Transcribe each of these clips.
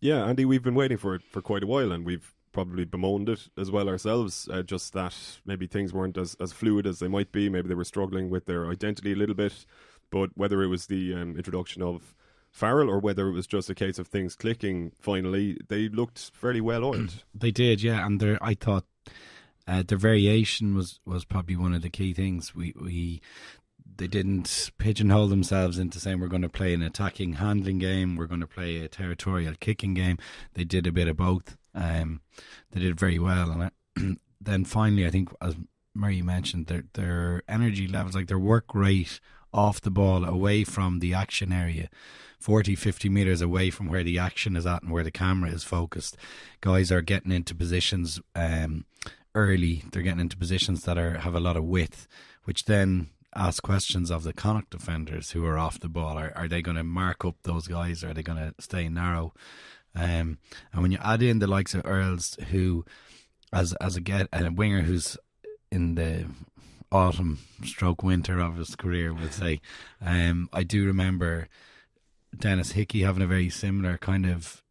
Yeah, Andy, we've been waiting for it for quite a while, and we've probably bemoaned it as well ourselves, just that maybe things weren't as fluid as they might be. Maybe they were struggling with their identity a little bit, but whether it was the introduction of Farrell or whether it was just a case of things clicking finally, they looked fairly well oiled. They did, yeah, and I thought their variation was probably one of the key things. They didn't pigeonhole themselves into saying we're going to play an attacking handling game, we're going to play a territorial kicking game. They did a bit of both. They did it very well, and then finally, I think, as Murray mentioned, their energy levels, like their work rate off the ball, away from the action area, 40-50 metres away from where the action is at and where the camera is focused. Guys are getting into positions early. They're getting into positions that have a lot of width, which then ask questions of the Connacht defenders who are off the ball. Are they going to mark up those guys, or are they going to stay narrow? And when you add in the likes of Earls, who as a winger who's in the autumn stroke winter of his career, we'll say, I do remember Dennis Hickey having a very similar kind of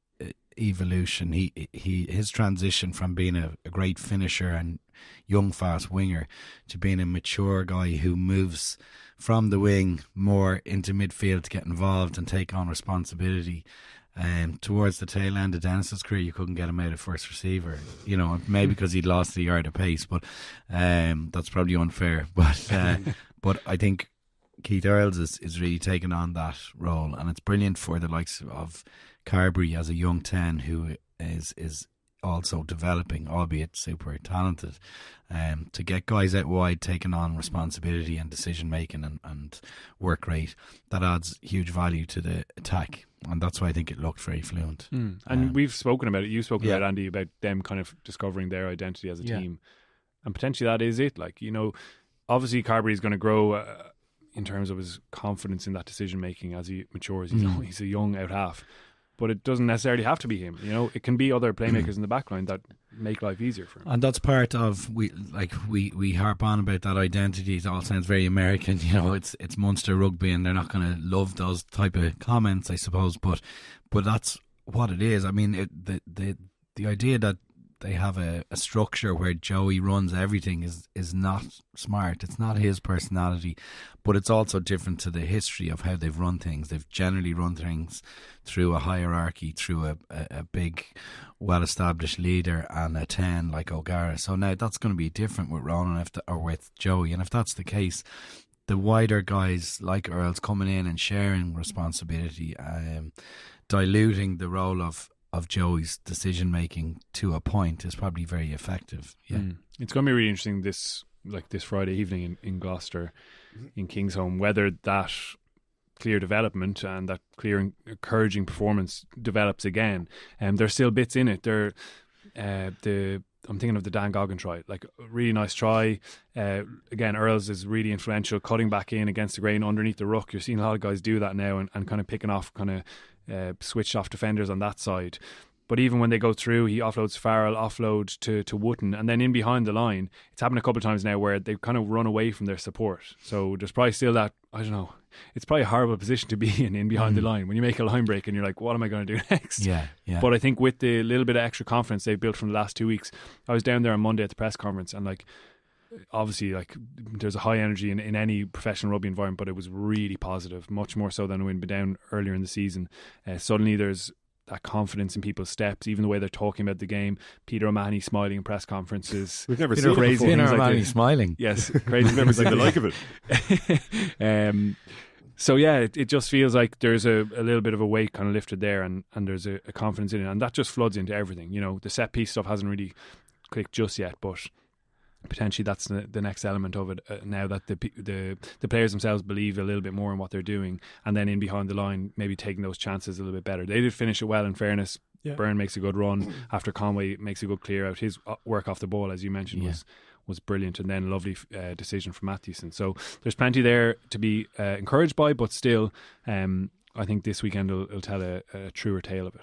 evolution. His transition from being a great finisher and young fast winger to being a mature guy who moves from the wing more into midfield to get involved and take on responsibility. Towards the tail end of Dennis's career, you couldn't get him out of first receiver, maybe because he'd lost the yard of pace, but that's probably unfair. But I think Keith Earls is really taking on that role, and it's brilliant for the likes of Carbery as a young 10 who is also developing, albeit super talented, to get guys out wide taking on responsibility and decision making and work rate. That adds huge value to the attack, and that's why I think it looked very fluent. And we've spoken about it. You've spoken about, Andy, about them kind of discovering their identity as a team, and potentially that is it. Obviously Carbery is going to grow in terms of his confidence in that decision making as he matures. He's a young out half, but it doesn't necessarily have to be him. It can be other playmakers in the backline that make life easier for him. And that's part of we harp on about that identity. It all sounds very American. It's Munster rugby, and they're not going to love those type of comments, I suppose. But that's what it is. I mean, the idea that they have a structure where Joey runs everything is not smart. It's not his personality, but it's also different to the history of how they've run things. They've generally run things through a hierarchy, through a big, well-established leader and a 10 like O'Gara. So now that's going to be different with Ronan or with Joey. And if that's the case, the wider guys like Earls coming in and sharing responsibility, diluting the role of Joey's decision making to a point is probably very effective. It's going to be really interesting this Friday evening in Gloucester, in Kingsholm, whether that clear development and that clear encouraging performance develops again. There's still bits in it. I'm thinking of the Dan Goggin try, like a really nice try. Again, Earls is really influential, cutting back in against the grain underneath the ruck. You're seeing a lot of guys do that now and kind of picking off switched off defenders on that side. But even when they go through, he offloads Farrell, offload to Wooten, and then in behind the line, it's happened a couple of times now where they've kind of run away from their support. So there's probably still that, I don't know, it's probably a horrible position to be in behind the line when you make a line break and you're like, what am I going to do next? Yeah. But I think with the little bit of extra confidence they've built from the last 2 weeks, I was down there on Monday at the press conference, and obviously there's a high energy in any professional rugby environment, but it was really positive, much more so than when we'd been down earlier in the season. Suddenly there's that confidence in people's steps, even the way they're talking about the game. Peter O'Mahony smiling in press conferences. We've never seen crazy it before. Peter O'Mahony smiling. Yes, crazy. We've never seen the like of it. So yeah, it just feels like there's a little bit of a weight kind of lifted there, and there's a confidence in it, and that just floods into everything. The set piece stuff hasn't really clicked just yet, but potentially that's the next element of it now that the players themselves believe a little bit more in what they're doing, and then in behind the line maybe taking those chances a little bit better. They did finish it well, in fairness. Byrne makes a good run after Conway makes a good clear out. His work off the ball, as you mentioned, was brilliant, and then a lovely decision from Mathewson. So there's plenty there to be encouraged by, but still I think this weekend will tell a truer tale of it.